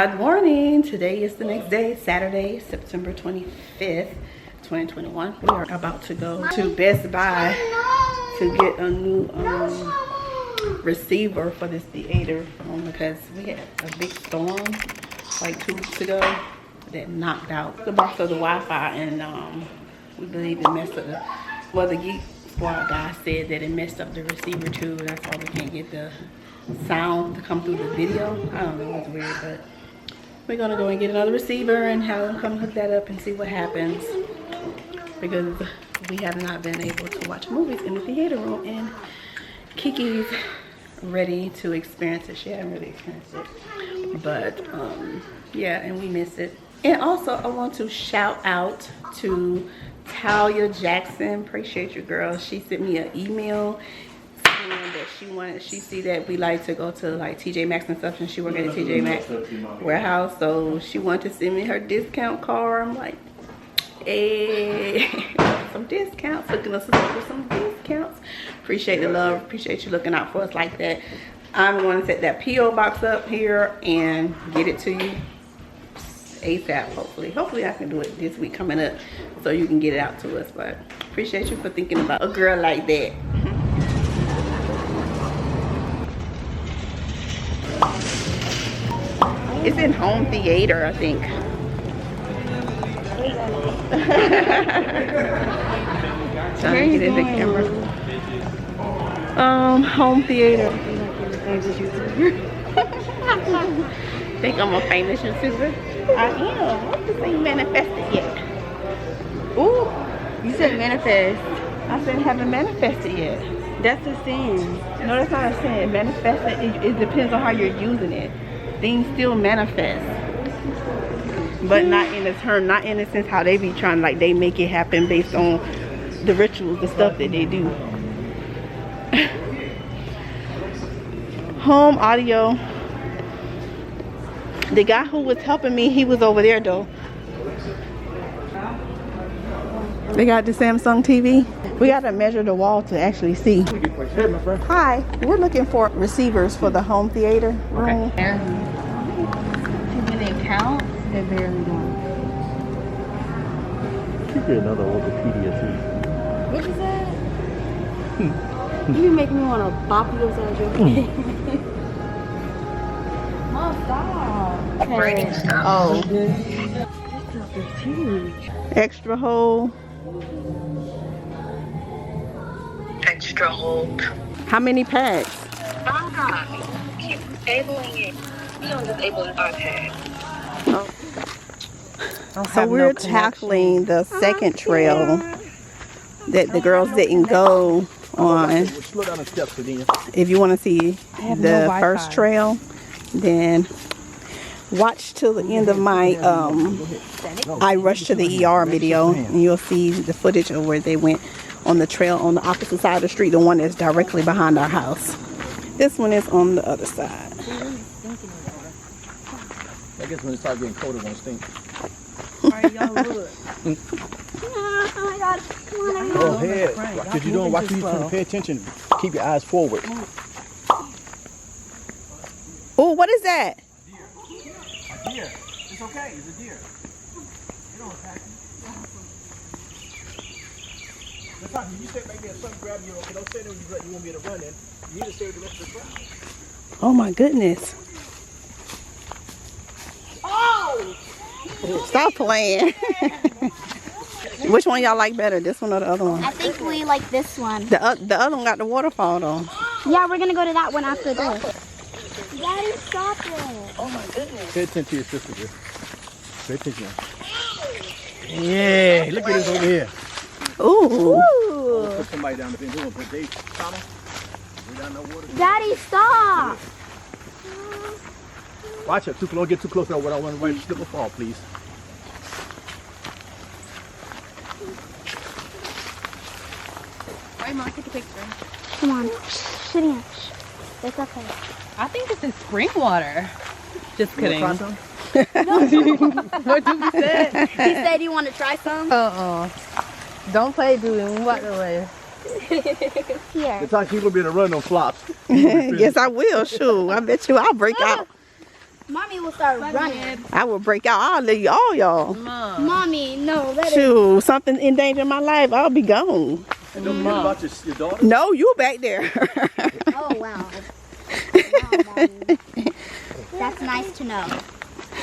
Good morning. Today is the next day, Saturday, September 25th, 2021. We are about to go to Best Buy to get a new receiver for this theater because we had a big storm like 2 weeks ago that knocked out the box of the Wi-Fi, and we believe it messed up the Geek Squad guy said that it messed up the receiver too. That's why we can't get the sound to come through the video. I don't know, it's weird, but we're gonna go and get another receiver and have them come hook that up and see what happens, because we have not been able to watch movies in the theater room, and Kiki's ready to experience it. She hadn't really experienced it, but yeah, and we missed it. And also I want to shout out to Talia Jackson. Appreciate you, girl. She sent me an email saying that she see that we like to go to like TJ Maxx and stuff, and she work at the TJ Maxx warehouse, so she wanted to send me her discount card. I'm like, hey, some discounts, looking us for some discounts. Appreciate the love, appreciate you looking out for us like that. I'm going to set that PO box up here and get it to you ASAP. Hopefully I can do it this week coming up so you can get it out to us. But appreciate you for thinking about a girl like that. It's in home theater, I think. Trying to get in the camera. Home theater. Think I'm a famous YouTuber? I am. What this ain't manifested yet? Ooh, you said manifest. I said haven't manifested yet. That's a sin. No, that's not a sin. Manifested, it depends on how you're using it. Things still manifest, but not in the term, not in the sense how they be trying, like they make it happen based on the rituals, the stuff that they do. Home audio. The guy who was helping me, he was over there though. They got the Samsung TV. We got to measure the wall to actually see. Hey, my friend. Hi, we're looking for receivers for the home theater room. Okay. When they count, they're barely going. Keep it another Wikipedia too. What is that? You be making me want to bop you upside your head. Mom, stop. Okay. Oh. This stuff is huge. Extra hole. Extra hold. How many packs? Keep disabling it. You don't disable the iPad. So we're tackling the second trail that the girls didn't go on. Slow down the steps again. If you want to see the first trail, then watch till the end of my I Rushed to the ER video, and you'll see the footage of where they went on the trail on the opposite side of the street, the one that's directly behind our house. This one is on the other side. I guess when it starts getting colder, it won't stink. Alright, y'all look. Oh my god. Come on, everyone. Go ahead. What you're doing, watch you turn, pay attention. Keep your eyes forward. Oh, what is that? A deer. It's okay. It's a deer. You don't attack me. That's fine. You stay back there, something grab you. Okay, don't stay there when you won't be able to run in. You need to stay with the rest of the crowd. Oh my goodness. Oh! Stop playing. Which one y'all like better, this one or the other one? I think we like this one. The other one got the waterfall though. Yeah, we're gonna go to that one after this. Daddy, stop it. Oh my goodness. Pay attention to your sister, dear. Pay attention. Yeah, look at this over here. Ooh. Put somebody down the thing. We're gonna put Dave. Shauma. We're down the water. Daddy, stop. Watch it. Don't get too close to what I want to slip or fall, please. Alright, Mom, take a picture. Come on. Sit in. It's okay. I think this is spring water. Just kidding. You wanna try some? What did he say? He said you want to try some? Don't play, dude. Move out the way. Here. The time people be able to run on flops. Yes, I will. Shoot, I bet you I'll break out. Mommy will start running. I will break out. I'll leave all y'all. Mommy, no, that is. Shoot, something endanger my life. I'll be gone. And don't forget about your daughter. No, you back there. Oh, wow. Wow, Mommy. That's nice to know.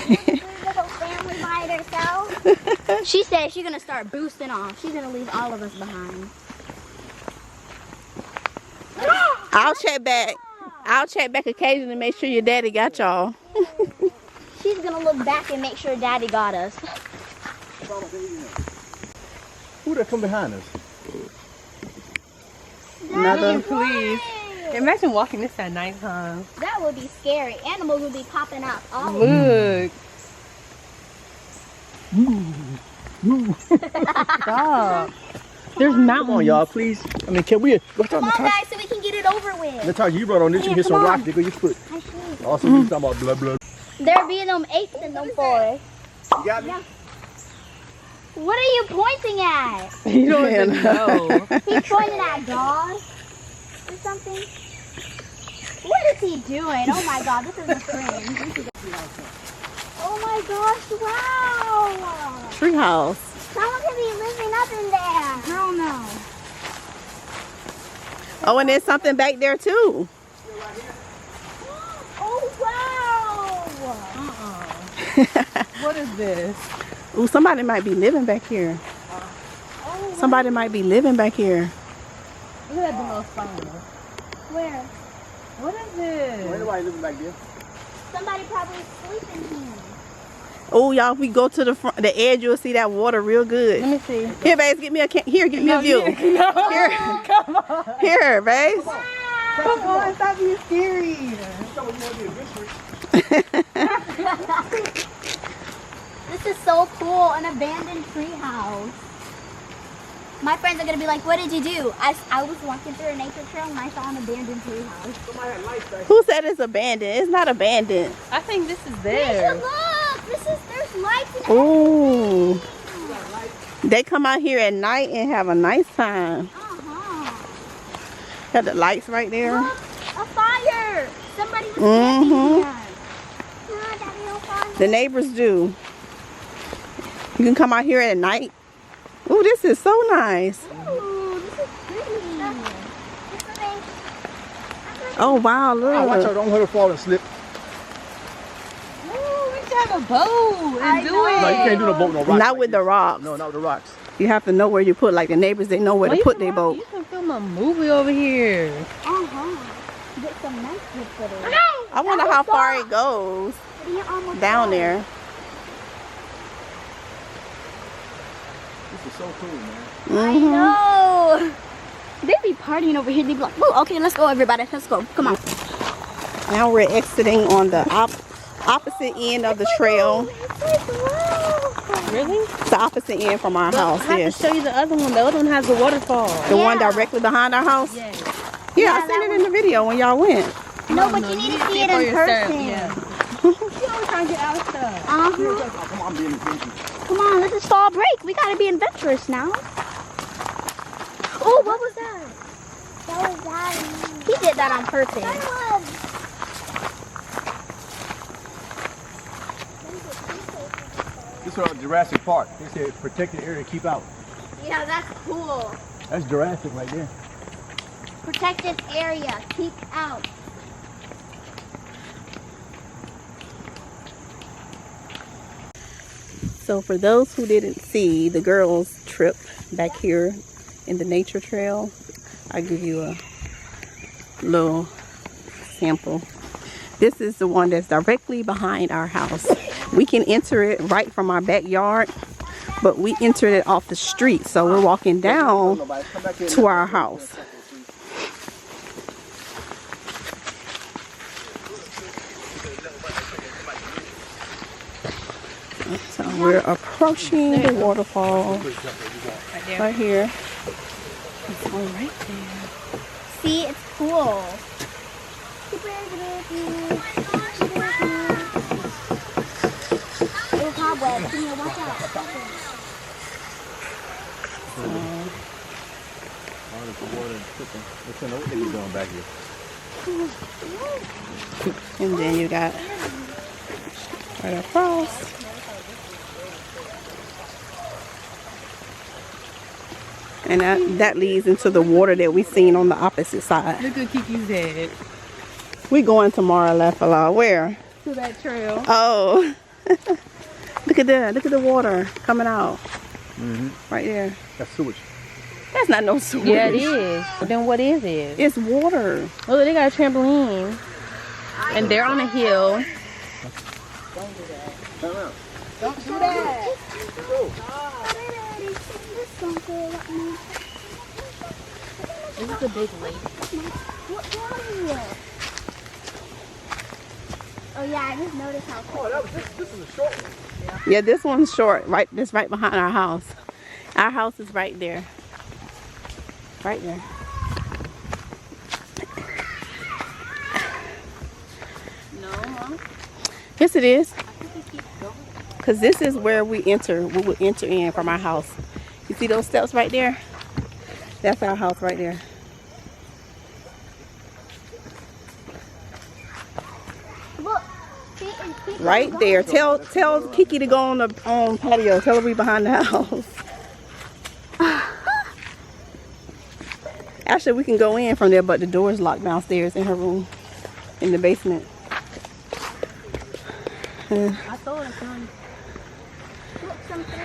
Little family by herself. She said she's gonna start boosting off. She's gonna leave all of us behind. I'll check back. I'll check back occasionally to make sure your daddy got y'all. She's gonna look back and make sure Daddy got us. Who that come behind us? Another. Please. Imagine walking this at nighttime. That would be scary. Animals would be popping out. Oh. Look. Stop. There's Come mountains. on, y'all, please. I mean, can we? Come on, guys, so we can get it over with. Natasha, you run on this. You hit some Come on. rock. They go your foot. I see. Also, you talking about blah blah. There be them apes in them forests. You got me? What are you pointing at? You don't even know. He's pointing at God or something. What is he doing? Oh my God, this is a friend. Oh my gosh, wow. Treehouse. Someone could be living up in there. Girl, no. Oh, and there's something back there too. Oh wow. What is this? Ooh, somebody might be living back here. Oh, Somebody might be living back here. Look at the little fire. where? What is this? Ain't nobody living back there. Somebody probably sleeping here. Oh, y'all, if we go to the front, the edge, you'll see that water real good. Let me see. Here, babes, get me a here, get me a view. Here, Come on. here, babes. Come on, stop being scary. This is so cool, an abandoned tree house. My friends are gonna be like, what did you do? I was walking through a nature trail and I saw an abandoned tree house. Somebody had lights back. Who said it's abandoned? It's not abandoned. I think this is There's there. look, there's lights and Ooh. They come out here at night and have a nice time. Uh-huh. Got the lights right there. Look, a fire. Somebody was Mhm. camping here. No, Daddy, no fire. The neighbors do. You can come out here at night. Ooh, this is so nice. Ooh, this is pretty. Oh, wow, Oh, watch look. out! Don't let her fall and slip. Ooh, we should have a boat I and do know. it. No, you can't do no boat, no rocks. Not like with the this. rocks. No, not with the rocks. You have to know where you put, like the neighbors, they know where Well, to you put can their watch- boat. You can film a movie over here. Uh-huh. Get some nice good footage. I wonder how far it goes You're almost down there. This is so cool, man. I Mhm. know. They'd be partying over here. They'd be like, oh, okay, let's go, everybody. Let's go. Come on. Now we're exiting on the opposite end of the trail. Really? It's the opposite end from our house. I have Yes. to show you the other one. The other one has a waterfall. The one Yeah. directly behind our house? Yes. Yeah, I Yeah, seen that it in the video when y'all went. No, but you need to see it for in yourself, person. yeah. You always trying to get out of stuff. Uh-huh. Come on, I'm being impatient. Come on, this is fall break. We gotta be adventurous now. Oh, what was that? That was Daddy. He did that on purpose. This is Jurassic Park. They said protected area, keep out. Yeah, that's cool. That's Jurassic right there. Protected area, keep out. So for those who didn't see the girls' trip back here in the nature trail, I'll give you a little sample. This is the one that's directly behind our house. We can enter it right from our backyard, but we entered it off the street. So we're walking down to our house. So we're approaching the waterfall right here. It's all right there. See, it's cool. Oh, cobwebs. Can you watch out? What they be doing back here? And then you got Right across. And that leads into the water that we seen on the opposite side. Look at Kiki's head. We going tomorrow, Lefala. Where? To that trail. Oh. Look at that. Look at the water coming out. Right there. That's sewage. That's not no sewage. Yeah, it is. Then what is it? It's water. Oh, they got a trampoline. And they're on a hill. Don't do that. This is a big lake. What water? Oh yeah, I just noticed how quick. Oh, this is a short one. Yeah, this one's short. Right, this right behind our house. Our house is right there. Right there. No, Mom. Yes, it is. Because this is where we enter. We will enter in from our house. You see those steps right there? That's our house right there. Look, Right there. Tell Kiki to go on the patio. Tell her we behind the house. Actually, we can go in from there, but the door is locked downstairs in her room, in the basement. I told him.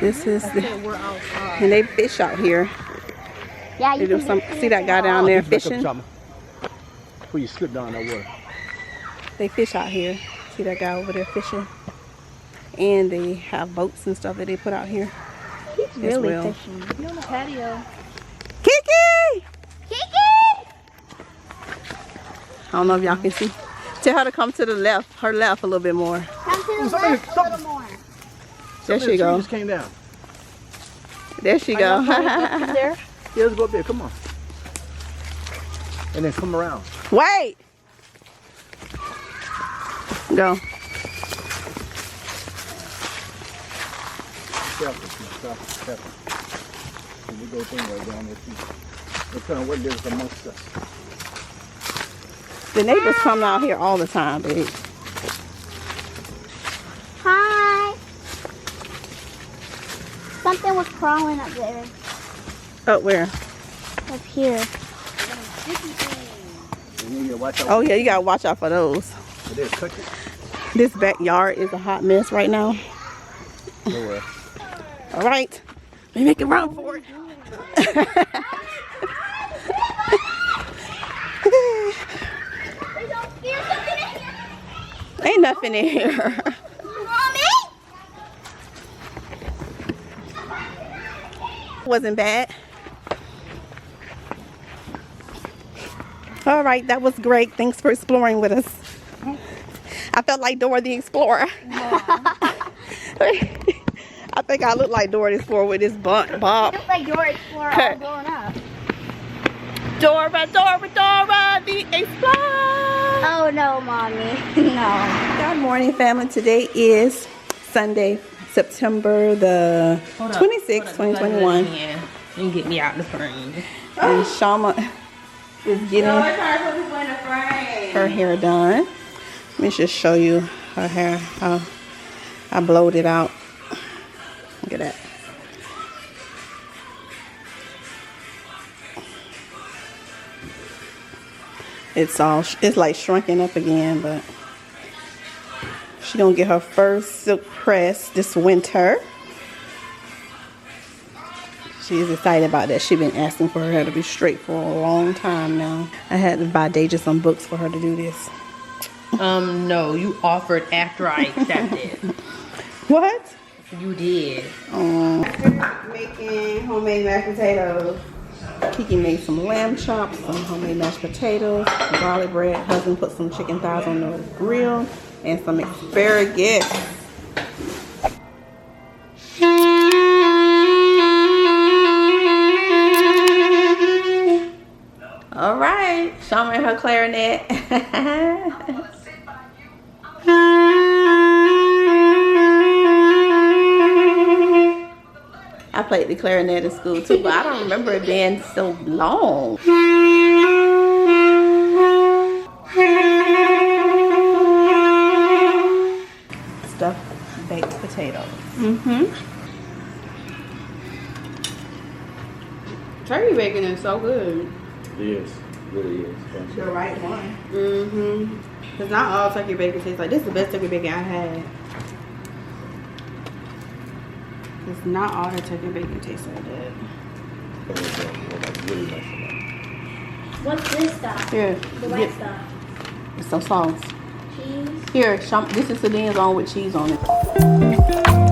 This is the, We're outside. and they fish out here. yeah, They you do can some. See that guy down there fishing? Before you slip down that water. They fish out here. See that guy over there fishing? And they have boats and stuff that they put out here. He's as really well. fishing. You're on the patio. Kiki! Kiki! I don't know if y'all can see. Tell her to come to the left, her left a little bit more. Come to the Somebody- left a little more. There she go. Just came down. There she go. There? Yeah, let's go up there. Come on. And then come around. Wait! Go. Careful. And we go thing right down there too. We're trying to work this amongst us. The neighbors come out here all the time, babe. Hi. Something was crawling up there. Up where? Up here. And you need to watch out. Oh yeah, you gotta watch out for those. For this, touch it. This backyard is a hot mess right now. Nowhere. All right, let me make a run for it. Ain't nothing in here. Mommy? Wasn't bad. All right, that was great. Thanks for exploring with us. I felt like Dora the Explorer. I think I look like Dora the Explorer with this bob. Looks like Dora Explorer all grown up. Dora the Explorer. Oh no, Mommy. No. Good morning, family. Today is Sunday, September the 26th, 2021. You get me out the frame. And Shauma is getting her hair done. Let me just show you her hair, how I blowed it out. Look at that. It's like shrunken up again, but she gonna get her first silk press this winter. She's excited about that. She's been asking for her hair to be straight for a long time now. I had to buy Deja some books for her to do this. No, you offered after I accepted. What? You did. Making homemade mashed potatoes. Kiki made some lamb chops, some homemade mashed potatoes, some garlic bread. Husband put some chicken thighs on the grill, and some asparagus. All right, Shauma and her clarinet. I played the clarinet in school too, but I don't remember it being so long. Stuff Turkey bacon is so good. It is. Really is. The right one. Mm-hmm. Cause not all turkey bacon tastes like this. Is the best turkey bacon I had. Cause not all the turkey bacon tastes like that. Really nice. What's this stuff? Here, The white stuff. it's some sauce. Cheese. Here, this is Sudden's on with cheese on it.